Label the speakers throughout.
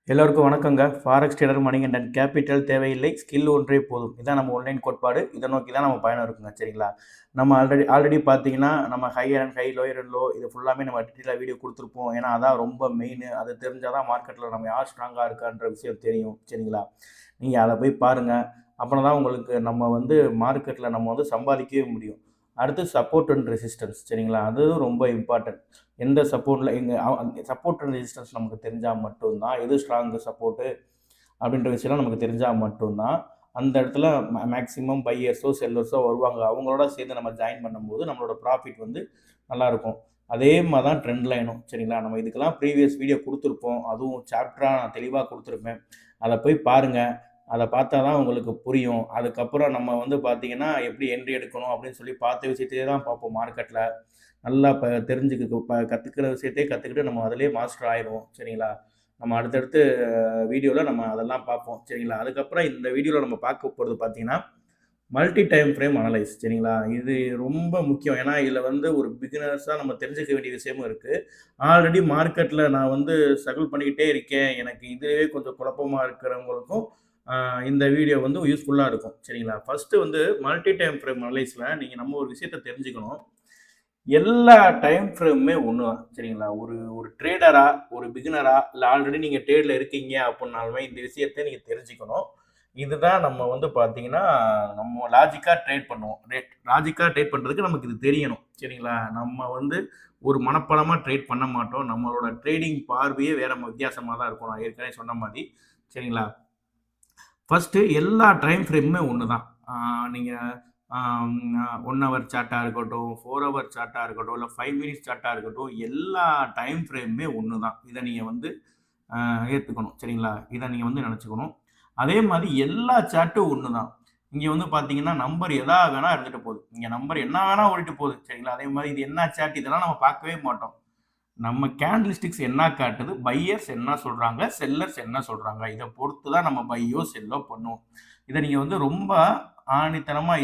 Speaker 1: எல்லோருக்கும் வணக்கங்க. Forex trader Manikandan. Capital தேவையில்லை, ஸ்கில் ஒன்றே போதும். இதான் நம்ம ஆன்லைன் கோட்பாடு. இதை நோக்கி தான் நம்ம பயணம் இருக்குங்க. சரிங்களா? நம்ம ஆல்ரெடி ஆல்ரெடி பார்த்தீங்கன்னா, நம்ம higher and high, lower and low இது ஃபுல்லாமே நம்ம டீட்டெயிலா வீடியோ குடுத்துருப்போம். ஏன்னா, அதான் ரொம்ப மெயினு. அது தெரிஞ்சா தான் மார்க்கெட்ல நம்ம யார் ஸ்ட்ராங்கா இருக்கான்ற விஷயம் தெரியும். சரிங்களா? நீங்க அத போய் பாருங்க. அப்புறம் தான் உங்களுக்கு நம்ம மார்க்கெட்ல நம்ம சம்பாதிக்கவே முடியும். அடுத்து சப்போர்ட் அண்ட் ரெசிஸ்டன்ஸ். சரிங்களா? அதுவும் ரொம்ப இம்பார்ட்டன்ட். எந்த சப்போர்ட்ல எங்க சப்போர்ட் அண்ட் ரெசிஸ்டன்ஸ் நமக்கு தெரிஞ்சா மட்டும் தான், எது ஸ்ட்ராங் சப்போர்ட் அப்படின்ற விஷயம்லாம் நமக்கு தெரிஞ்சா மட்டும் தான், அந்த இடத்துல மேக்ஸிமம் பையர்ஸோ, செல்லர்ஸோ வருவாங்க. அவங்களோட சேர்ந்து நம்ம ஜாயின் பண்ணும்போது நம்மளோட ப்ராஃபிட் நல்லாருக்கும். அதே மாரி தான் ட்ரெண்ட் லைனும். சரிங்களா? நம்ம இதுக்கெல்லாம் ப்ரீவியஸ் வீடியோ குடுத்துருப்போம். அதுவும் சாப்டரா நான் தெளிவா குடுத்துருப்பேன். அத போய் பாருங்க. அத பார்த்தா தான் உங்களுக்கு புரியும். அதுக்கப்புறம் நம்ம பார்த்தீங்கன்னா, எப்படி என்ட்ரி எடுக்கணும் அப்படின்னு சொல்லி பார்த்த விஷயத்தையே தான் பார்ப்போம் மார்க்கெட்ல. நல்லா கத்துக்கிற விஷயத்தையே கத்துக்கிட்டு நம்ம அதிலேயே மாஸ்டர் ஆயிருவோம். சரிங்களா? நம்ம அடுத்தடுத்து வீடியோல நம்ம அதெல்லாம் பார்ப்போம். சரிங்களா? அதுக்கப்புறம் இந்த வீடியோல நம்ம பார்க்க போறது பார்த்தீங்கன்னா, மல்டி டைம் ஃப்ரேம் அனலைஸ். சரிங்களா? இது ரொம்ப முக்கியம். ஏன்னா, இதுல ஒரு பிகினர்ஸா நம்ம தெரிஞ்சுக்க வேண்டிய விஷயமும் இருக்கு. ஆல்ரெடி மார்க்கெட்ல நான் ஸ்ட்ரகிள் பண்ணிக்கிட்டே இருக்கேன். எனக்கு இதுவே கொஞ்சம் குழப்பமா இருக்கிறவங்களுக்கும் இந்த வீடியோ யூஸ்ஃபுல்லா இருக்கும். சரிங்களா? ஃபர்ஸ்ட்டு மல்டி டைம் ஃப்ரேம் அனலைஸ்ல நம்ம ஒரு விஷயத்த தெரிஞ்சுக்கணும். எல்லா டைம் ஃப்ரேமுமே ஒண்ணு தான். சரிங்களா? ஒரு ஒரு ட்ரேடரா, ஒரு பிகினரா, இல்ல ஆல்ரெடி நீங்க ட்ரேட்ல இருக்கீங்க அப்புட்னாலுமே இந்த விஷயத்த நீங்க தெரிஞ்சுக்கணும். இதுதான் நம்ம பார்த்தீங்கன்னா, நம்ம லாஜிக்கா ட்ரேட் பண்ணுவோம். லாஜிக்கா ட்ரேட் பண்றதுக்கு நமக்கு இது தெரியணும். சரிங்களா? நம்ம ஒரு மனப்பாடமா ட்ரேட் பண்ண மாட்டோம். நம்மளோட ட்ரேடிங் பார்வையே வேற வித்தியாசமா தான் இருக்கும். நான் ஏற்கனவே சொன்ன மாரி. சரிங்களா? ஃபர்ஸ்ட்டு எல்லா டைம் ஃப்ரேமுமே ஒண்ணு தான். நீங்க ஆம் 1 ஹவர் சார்ட்டா இருக்கட்டும், 4 ஹவர் சார்ட்டா இருக்கட்டும், இல்ல 5 மினிட்ஸ் சார்ட்டா இருக்கட்டும், எல்லா டைம் ஃப்ரேமுமே ஒண்ணு தான். இத நீங்க ஏத்துக்கணும். சரிங்களா? இத நீங்க நெனச்சுக்கணும். அதே மாரி எல்லா சார்ட்டும் ஒண்ணு தான். இங்க பார்த்தீங்கன்னா, நம்பர் எதா வேணா இருந்துட்டு போது. இங்க நம்பர் என்ன வேணா ஓடிட்டு போது. சரிங்களா? அதே மாரி இது என்ன சார்ட் இதெல்லாம் நம்ம பார்க்கவே மாட்டோம். நம்ம கேண்டில்ஸ்டிக்ஸ் என்ன காட்டுது, பையர்ஸ் என்ன சொல்றாங்க, செல்லர்ஸ் என்ன சொல்றாங்க. இத பொறுத்து தான் நம்ம பையோ, செல்லோ பண்ணுவோம். இத நீங்க ரொம்ப ஆணித்தனமா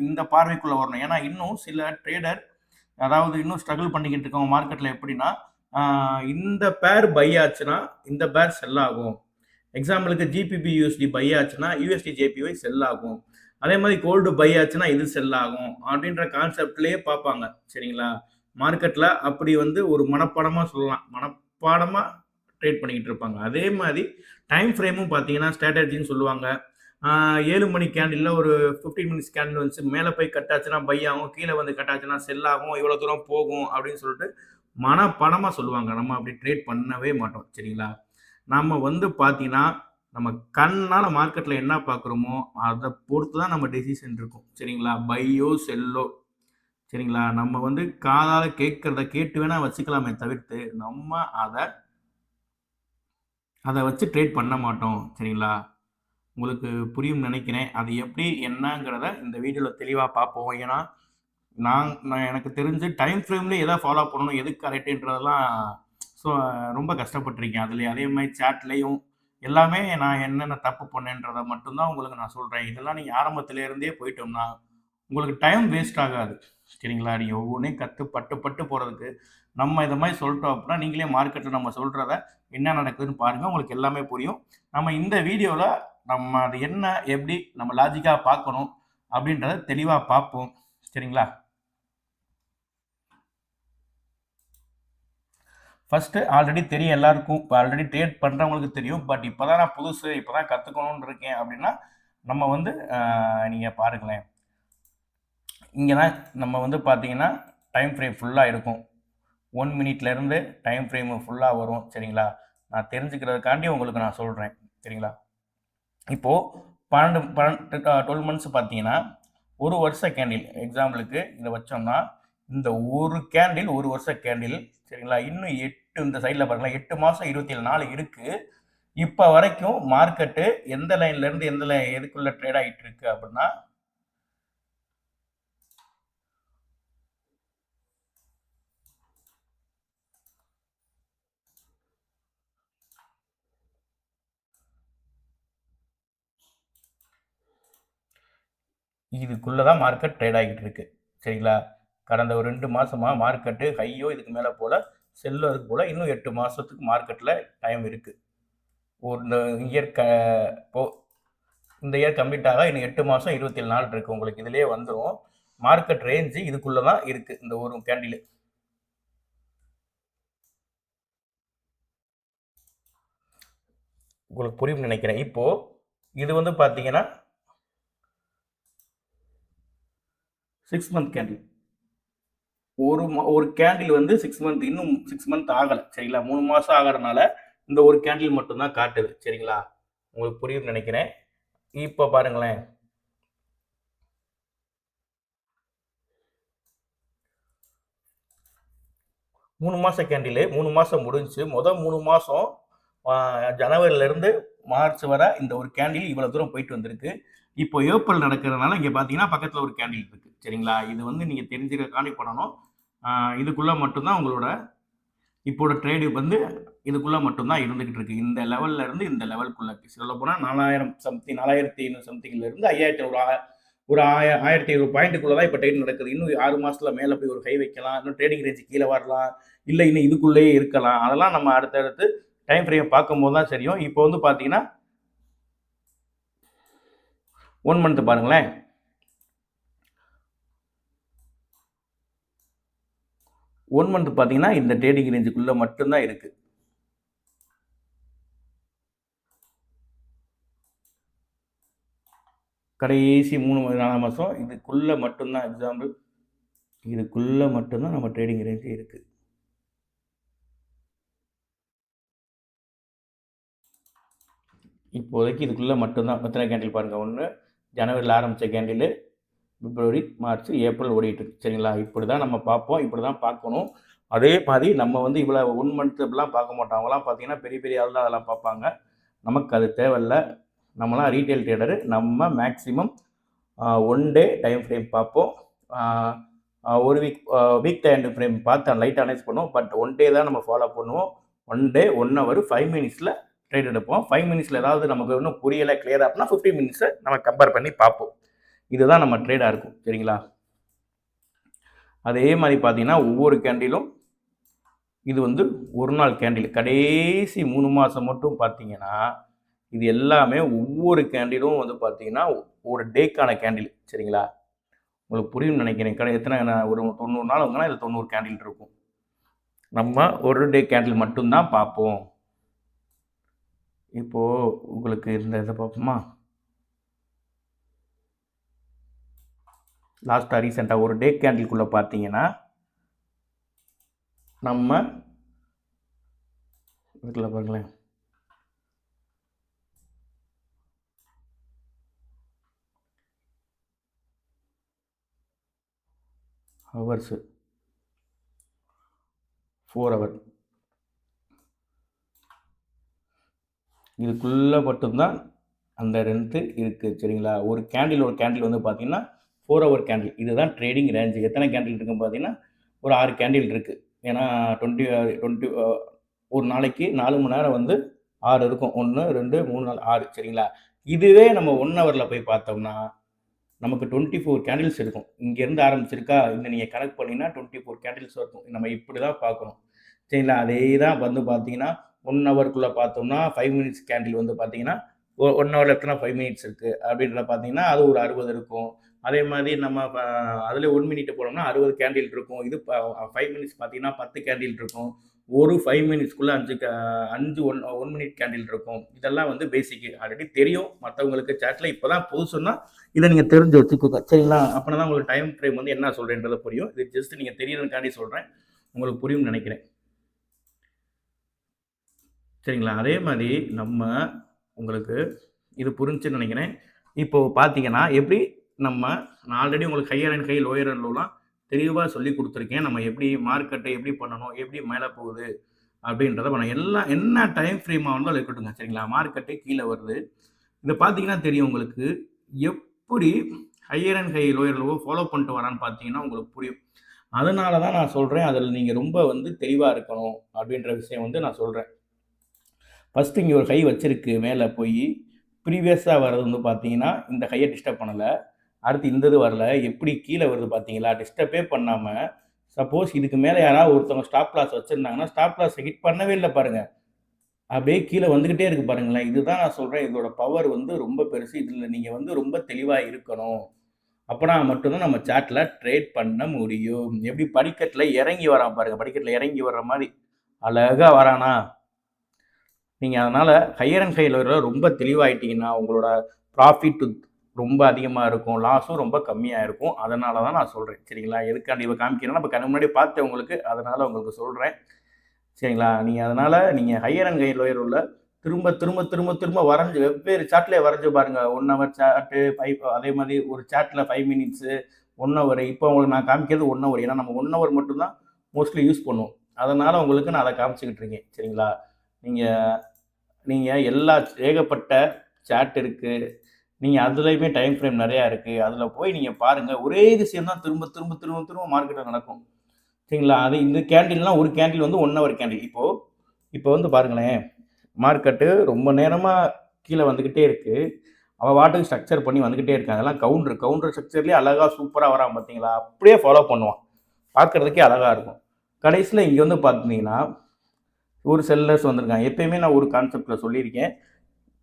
Speaker 1: இந்த பார்வைக்குள்ள வரணும். ஏன்னா, இன்னும் சில ட்ரேடர் அதாவது இன்னும் ஸ்ட்ரகிள் பண்ணிக்கிட்டு இருக்கவங்க மார்க்கெட்ல எப்படின்னா, ஆ இந்த பேர் பை ஆச்சுன்னா, இந்த பேர் செல் ஆகும். எக்ஸாம்பிளுக்கு ஜிபிபி, யூஎஸ்டி பை ஆச்சுன்னா, யூஎஸ்டி ஜேபிஒய் செல் ஆகும். அதே மாரி கோல்டு பை ஆச்சுன்னா, இது செல் ஆகும். அப்படின்ற கான்செப்ட்லயே பார்ப்பாங்க. சரிங்களா? மார்க்கெட்ல அப்படி ஒரு மனப்பாடமா சொல்லலாம். மனப்பாடமா ட்ரேட் பண்ணிக்கிட்டு இருப்பாங்க. அதே மாரி டைம் ஃப்ரேமும் பார்த்தீங்கன்னா, ஸ்ட்ராட்டஜின்னு சொல்லுவாங்க. 7 மணி கேண்டில்ல ஒரு 15 மினிட்ஸ் கேண்டில் மேல போய் கட் ஆச்சுன்னா பை ஆகும். கீழ கட் ஆச்சுன்னா செல் ஆகும். இவ்வளோ தூரம் போகும் அப்படின்னு சொல்லிட்டு மனப்பாடமா சொல்லுவாங்க. நம்ம அப்படி ட்ரேட் பண்ணவே மாட்டோம். சரிங்களா? நம்ம பார்த்தீங்கன்னா, நம்ம கண்ணால மார்க்கெட்ல என்ன பார்க்குறோமோ, அத பொறுத்து தான் நம்ம டெசிஷன் இருக்கும். சரிங்களா? பையோ, செல்லோ சரிங்களா? நம்ம காதால கேட்கிறத கேட்டு வேணா வச்சுக்கலாமே தவிர்த்து, நம்ம அத அத வச்சு ட்ரேட் பண்ண மாட்டோம். சரிங்களா? உங்களுக்கு புரியும்னு நெனைக்கிறேன். அது எப்படி என்னங்கிறத இந்த வீடியோல தெளிவா பார்ப்போம். ஏன்னா, நான் எனக்கு தெரிஞ்சு டைம் ஃப்ரேம்ல எத ஃபாலோ பண்ணணும், எது கரெக்ட்டுன்றதெல்லாம் ஸோ ரொம்ப கஷ்டப்பட்டுருக்கேன். அதுலயும் அதே மாரி சாட்லயும் எல்லாமே நான் என்னென்ன தப்பு பண்ணேன்றத மட்டும் தான் உங்களுக்கு நான் சொல்றேன். இதெல்லாம் நீங்க ஆரம்பத்துல இருந்தே போயிட்டோம்னா, உங்களுக்கு டைம் வேஸ்ட் ஆகாது. சரிங்களா? நீங்க ஒவ்வொன்னையும் பட்டு பட்டு போறதுக்கு, நம்ம இத மாரி சொல்ட்டோம் அப்டின்னா, நீங்களே மார்க்கெட்ல நம்ம சொல்றத என்ன நடக்குதுன்னு பாருங்க. உங்களுக்கு எல்லாமே புரியும். நம்ம இந்த வீடியோல நம்ம அது என்ன, எப்படி நம்ம லாஜிக்கா பார்க்கணும் அப்டின்றத தெளிவா பார்ப்போம். சரிங்களா? ஃபர்ஸ்ட்டு ஆல்ரெடி தெரியும் எல்லாருக்கும். இப்ப ஆல்ரெடி ட்ரேட் பண்றவங்களுக்கு தெரியும். பட் இப்ப தான் நான் புதுசு, இப்ப தான் கத்துக்கணும்னு இருக்கேன் அப்டின்னா, நம்ம நீங்க பாருங்களேன். இங்க தான் நம்ம பார்த்தீங்கன்னா, டைம் ஃப்ரேம் ஃபுல்லா இருக்கும். 1 மினிட்லேருந்து டைம் ஃப்ரேம் ஃபுல்லா வரும். சரிங்களா? நான் தெரிஞ்சுக்கிறதுக்காண்டி உங்களுக்கு நான் சொல்றேன். சரிங்களா? இப்போ 12 மந்த்ஸ் பார்த்தீங்கன்னா, 1 வருஷ கேண்டில் எக்ஸாம்பிளுக்கு இத வச்சோம்னா, இந்த ஒரு கேண்டில் 1 வருஷ கேண்டில் சரிங்களா? இன்னும் 8 இந்த சைட்ல பாருங்களேன் 8 மாசம் 27 நாள் இருக்கு. இப்ப வரைக்கும் மார்க்கெட்டு எந்த லைன்ல இருந்து எந்த எதுக்குள்ள ட்ரேட் ஆயிட்டு இருக்கு அப்டின்னா, இதுக்குள்ள தான் மார்க்கெட் ட்ரேட் ஆகிட்டு இருக்கு. சரிங்களா? கடந்த ஒரு 2 மாசமா மார்க்கெட்டு ஹையோ இதுக்கு மேல போல, செல்லோ இதுக்கு போல இன்னும் 8 மாசத்துக்கு மார்க்கெட்ல டைம் இருக்கு. ஒரு இயர் இப்போ இந்த இயர் கம்ப்ளீட் ஆக இன்னும் 8 மாதம் 27 நாள் இருக்குது உங்களுக்கு. இதுலேயே வந்துடும். மார்க்கெட் ரேஞ்சு இதுக்குள்ளே தான் இருக்குது இந்த ஒரு கேண்டில். உங்களுக்கு புரியும்னு நினைக்கிறேன். இப்போது இது வந்து பார்த்தீங்கன்னா 6 மந்த் கேண்டில். ஒரு கேண்டில் வந்து 6 மந்த், இன்னும் 6 மந்த் ஆகலை சரிங்களா. 3 மாதம் ஆகிறதுனால இந்த ஒரு கேண்டில் மட்டும்தான் காட்டுது சரிங்களா. உங்களுக்கு புரியும்னு நினைக்கிறேன். இப்போ பாருங்களேன், 3 மாதம் கேண்டில் 3 மாதம் முடிஞ்சு மொதல் 3 மாதம் ஜனவரியிலேருந்து மார்ச் வரை இந்த ஒரு கேண்டில் இவ்வளோ தூரம் போயிட்டு வந்திருக்கு. இப்போ ஏப்ரல் நடக்கிறதுனால இங்கே பார்த்தீங்கன்னா பக்கத்தில் ஒரு கேண்டில் இருக்குது சரிங்களா. இது வந்து நீங்கள் தெரிஞ்சுக்கிறக்காண்டி பண்ணணும். இதுக்குள்ளே மட்டும்தான் உங்களோட இப்போட ட்ரேடு வந்து இதுக்குள்ளே மட்டும்தான் இருந்துகிட்டு இருக்கு. இந்த லெவல்ல இருந்து இந்த லெவலுக்குள்ள சொல்ல போனால் 4000 சம்திங் 4500 சம்திங்லேருந்து 5000 ஒரு 1500 பாயிண்ட்டுக்குள்ள தான் இப்போ ட்ரேட் நடக்குது. இன்னும் 6 மாசத்துல மேலே போய் ஒரு கை வைக்கலாம், இன்னும் ட்ரேடிங் ரேஞ்சு கீழே வரலாம், இல்லை இன்னும் இதுக்குள்ளேயே இருக்கலாம். அதெல்லாம் நம்ம அடுத்தடுத்து டைம் ஃப்ரேம் பார்க்கும்போது தான் தெரியும். இப்போ வந்து பார்த்தீங்கன்னா 1 மந்த் பாருங்களேன். 1 மந்த் பார்த்தீங்கன்னா இந்த ட்ரேடிங் ரேஞ்சுக்குள்ளே மட்டும்தான் இருக்குது. கடைசி 3-4 மாதம் இதுக்குள்ளே மட்டும்தான் எக்ஸாம்பிள் இதுக்குள்ளே மட்டும்தான் நம்ம ட்ரேடிங் ரேஞ்சு இருக்குது. இப்போதைக்கு இதுக்குள்ளே மட்டும்தான் எத்தனை கேண்டில் பாருங்கள். 1 ஜனவரியில் ஆரம்பித்த கேண்டில் பிப்ரவரி, மார்ச், ஏப்ரல் ஓடிட்டு இருக்கு சரிங்களா. இப்படி தான் நம்ம பார்ப்போம், இப்படி தான் பார்க்கணும். அதே மாதிரி நம்ம வந்து இவ்வளோ 1 மந்த் இப்படிலாம் பார்க்க மாட்டோம். அவங்களாம் பார்த்தீங்கன்னா பெரிய பெரிய ஆள் தான் அதெல்லாம் பார்ப்பாங்க. நமக்கு அது தேவையில்லை. நம்மளாம் ரீட்டைல் ட்ரேடரு. நம்ம மேக்ஸிமம் 1 டே டைம் ஃப்ரேம் பார்ப்போம். ஒரு வீக் டைம் ஃப்ரேம் பார்த்து லைட் அனலைஸ் பண்ணுவோம். பட் 1 டே தான் நம்ம ஃபாலோ பண்ணுவோம். 1 டே 1 ஹவர் 5 மினிட்ஸில் ட்ரேட் எடுப்போம். 5 மினிட்ஸில் ஏதாவது நமக்கு இன்னும் புரியலை கிளியராக அப்படின்னா 15 மினிட்ஸை நம்ம கம்பேர் பண்ணி பார்ப்போம். இதுதான் நம்ம ட்ரேடாக இருக்கும் சரிங்களா. அதே மாதிரி பார்த்தீங்கன்னா ஒவ்வொரு கேண்டிலும் இது வந்து ஒரு நாள் கேண்டில். கடைசி 3 மாதம் மட்டும் பார்த்தீங்கன்னா இது எல்லாமே ஒவ்வொரு கேண்டிலும் வந்து பார்த்தீங்கன்னா ஒரு டேக்கான கேண்டில் சரிங்களா. உங்களுக்கு புரியும்னு நினைக்கிறேன். எத்தனை ஒரு 90 நாள் வாங்கினா இதில் 90 கேண்டில் இருக்கும். நம்ம ஒரு டே கேண்டில் மட்டும்தான் பார்ப்போம். இப்போது உங்களுக்கு இந்த இதை பார்ப்போமா. லாஸ்ட்டாக ரீசெண்டாக ஒரு டே கேண்டிலுக்குள்ளே பார்த்தீங்கன்னா நம்ம இதுக்குள்ள பாருங்களேன், ஹவர்ஸு 4 ஹவர் இதுக்குள்ளே மட்டும்தான் அந்த ரெண்டு இருக்குது சரிங்களா. ஒரு கேண்டில் வந்து பார்த்தீங்கன்னா 4 ஹவர் கேண்டில். இதுதான் ட்ரேடிங் ரேஞ்சு. எத்தனை கேண்டில் இருக்குன்னு பார்த்தீங்கன்னா ஒரு 6 கேண்டில் இருக்குது. ஏன்னா 20 ஒரு நாளைக்கு 4 மணி நேரம் வந்து 6 இருக்கும். 1 2 3 4 6 சரிங்களா. இதுவே நம்ம 1 ஹவரில் போய் பார்த்தோம்னா நமக்கு 24 கேண்டில்ஸ் இருக்கும். இங்கேருந்து ஆரம்பிச்சிருக்கா, இந்த நீங்கள் கணக்கு பண்ணிங்கன்னா 24 கேண்டில்ஸ் இருக்கும். நம்ம இப்படி தான் பார்க்கணும் சரிங்களா. அதே தான் வந்து பார்த்தீங்கன்னா 1 ஹவருக்குள்ளே பார்த்தோம்னா 5 மினிட்ஸ் கேண்டில் வந்து பார்த்தீங்கன்னா 1 ஹவரில் எத்தனை 5 மினிட்ஸ் இருக்குது அப்படின்றத பார்த்தீங்கன்னா அது ஒரு 60 இருக்கும். அதே மாதிரி நம்ம அதில் 1 மினிட் போனோம்னா 60 கேண்டில் இருக்கும். இது 5 மினிட்ஸ் பார்த்தீங்கன்னா 10 கேண்டில் இருக்கும். ஒரு 5 மினிட்ஸ்க்குள்ளே 5 1 மினிட் கேண்டில் இருக்கும். இதெல்லாம் வந்து பேசிக்கு ஆல்ரெடி தெரியும் மற்றவங்களுக்கு சேட்டில். இப்போ தான் புதுசுன்னா இதை நீங்கள் தெரிஞ்சு வச்சுக்கோங்க சரிங்களா. அப்படின்னா தான் உங்களுக்கு டைம் ஃப்ரேம் வந்து என்ன சொல்கிறேன்றதை புரியும். இது ஜஸ்ட் நீங்கள் தெரியறதுக்காண்டி சொல்கிறேன். உங்களுக்கு புரியும்னு நினைக்கிறேன் சரிங்களா. அதே மாதிரி நம்ம உங்களுக்கு இது புரிஞ்சுன்னு நினைக்கிறேன். இப்போது பார்த்தீங்கன்னா எப்படி நான் ஆல்ரெடி உங்களுக்கு higher and high lower and லோலாம் தெளிவாக சொல்லி கொடுத்துருக்கேன். நம்ம எப்படி மார்க்கெட்டை எப்படி பண்ணணும், எப்படி மேலே போகுது அப்படின்றத பண்ண எல்லாம் என்ன டைம் ஃப்ரேமாக இருந்தாலும் இருக்கட்டுங்க சரிங்களா. மார்க்கெட்டே கீழே வருது. இதை பார்த்தீங்கன்னா தெரியும் உங்களுக்கு எப்படி higher and high lower lower follow பண்ணிட்டு வரான்னு பார்த்தீங்கன்னா உங்களுக்கு புரியும். அதனால தான் நான் சொல்கிறேன் அதில் நீங்கள் ரொம்ப வந்து தெளிவாக இருக்கணும் அப்படின்ற விஷயம் வந்து நான் சொல்கிறேன். ஃபஸ்ட்டு இங்கே ஒரு ஹை வச்சிருக்கு மேலே போய் ப்ரீவியஸாக வர்றது வந்து பார்த்தீங்கன்னா இந்த ஹையை டிஸ்டர்ப் பண்ணலை. அடுத்து இந்த இது வரல. எப்படி கீழே வருது பார்த்தீங்களா, டிஸ்டர்பே பண்ணாமல். சப்போஸ் இதுக்கு மேலே யாராவது ஒருத்தவங்க ஸ்டாப் லாஸ் வச்சுருந்தாங்கன்னா ஸ்டாப் லாஸை ஹிட் பண்ணவே இல்லை பாருங்கள். அப்படியே கீழே வந்துக்கிட்டே இருக்கு பாருங்களேன். இதுதான் நான் சொல்றேன். இதோட பவர் வந்து ரொம்ப பெருசு. இதில நீங்க வந்து ரொம்ப தெளிவா இருக்கணும். அப்பனா மட்டும் தான் நம்ம சார்ட்ல ட்ரேட் பண்ண முடியும். எப்படி படிக்கட்டில இறங்கி வரான் பாருங்க. படிக்கட்டில இறங்கி வர்ற மாரி அழகா வரானா, நீங்க அதனால ஹையர் அண்ட் ஹை லோல ரொம்ப தெளிவாயிட்டீங்கன்னா, உங்களோட ப்ராஃபிட் ரொம்ப அதிகமா இருக்கும். லாஸும் ரொம்ப கம்மியா இருக்கும். அதனால தான் நான் சொல்றேன். சரிங்களா? எதுக்காண்டி இவ காமிக்கிறேன்னா, இப்ப கண்ணு முன்னாடி பார்த்தேன் உங்களுக்கு. அதனால உங்களுக்கு சொல்றேன். சரிங்களா? நீங்க அதனால நீங்க ஹையர் அண்ட் ஹை லோயர் உள்ள திரும்ப, திரும்ப, திரும்ப, திரும்ப வரைஞ்சு வெவ்வேறு சார்ட்லயே வரைஞ்சு பாருங்க. 1 ஹவர் சார்ட்டு, 5 அதே மாரி ஒரு சார்ட்ல 5 மினிட்ஸு, 1 ஹவர். இப்போ உங்களுக்கு நான் காமிக்கிறது 1 ஹவர். ஏன்னா நம்ம 1 ஹவர் மட்டும் தான் மோஸ்ட்லி யூஸ் பண்ணுவோம். அதனால உங்களுக்கு நான் அத காமிச்சுக்கிட்டு இருக்கேன். சரிங்களா? நீங்க நீங்க எல்லா ஏகப்பட்ட சார்ட் இருக்கு. நீங்க அதுலயுமே டைம் ஃப்ரேம் நெறையா இருக்கு. அதுல போய் நீங்க பாருங்க. ஒரே விஷயம் தான் திரும்ப, திரும்ப, திரும்ப, திரும்ப மார்க்கெட்ல நடக்கும். சரிங்களா? அது இந்த கேண்டில்னா ஒரு கேண்டில் வந்து 1 ஹவர் கேண்டில். இப்போ இப்போ வந்து பாருங்களேன். மார்க்கெட்டு ரொம்ப நேரமா கீழ வந்துகிட்டே இருக்கு. அவன் பாட்டுக்கு ஸ்ட்ரக்சர் பண்ணி வந்துகிட்டே இருக்கான். அதெல்லாம் கவுண்டர். கவுண்டர் ஸ்ட்ரக்சர்லயே அழகா சூப்பரா வரான் பார்த்தீங்களா? அப்படியே ஃபாலோ பண்ணுவான். பார்க்கறதுக்கே அழகா இருக்கும். கடைசியில இங்க வந்து பார்த்தீங்கன்னா, ஒரு செல்லர்ஸ் வந்திருக்காங்க. எப்பயுமே நான் ஒரு கான்செப்ட்ல சொல்லியிருக்கேன்.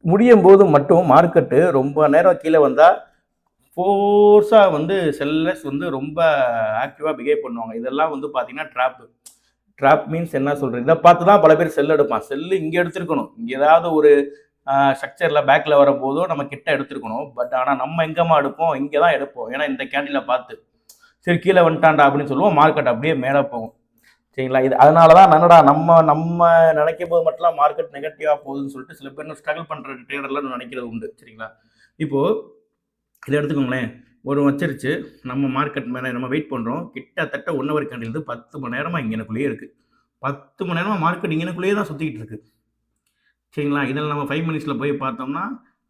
Speaker 1: முடியும்போது மட்டும் மார்க்கெட்டு ரொம்ப நேரம் கீழ வந்தா, ஃபோர்ஸா வந்து செல்லர்ஸ் வந்து ரொம்ப ஆக்டிவா பிஹேவ் பண்ணுவாங்க. இதெல்லாம் வந்து பார்த்தீங்கன்னா ட்ராப். ட்ராப் மீன்ஸ் என்ன சொல்றது? இத பார்த்து தான் பல பேர் செல் எடுப்பான். செல்லு இங்க எடுத்திருக்கணும். இங்க ஏதாவது ஒரு ஸ்ட்ரக்சர்ல பேக்ல வரப்போதோ நம்ம கிட்ட எடுத்திருக்கணும். பட் ஆனா நம்ம எங்கம்மா எடுப்போம்? இங்க தான் எடுப்போம். ஏன்னா இந்த கேண்டில பார்த்து. சரி கீழ வந்துட்டான்டா அப்படின்னு சொல்லுவோம். மார்க்கெட் அப்படியே மேல போகும். சரிங்களா? இது அதனால தான் என்னடா நம்ம நம்ம நினைக்கும்போது மட்டும்லாம் மார்க்கெட் நெகட்டிவா போகுதுன்னு சொல்லிட்டு சில பேர் ஸ்ட்ரகிள் பண்ற ட்ரேடர்லாம் நினைக்கிறது உண்டு. சரிங்களா? இப்போ இத எடுத்துக்கோங்களேன். ஒரு வச்சிருச்சு. நம்ம மார்க்கெட் மேல நம்ம வெயிட் பண்றோம். கிட்டத்தட்ட 1 ஹவர் கேண்டில் இருந்து 10 மணி நேரமா இங்கனக்குள்ளேயே இருக்கு. 10 மணி நேரமா மார்க்கெட் இங்கனக்குள்ளேயே தான் சுத்திக்கிட்டு இருக்கு. சரிங்களா? இதில நம்ம 5 மினிட்ஸ்ல போய் பார்த்தோம்னா,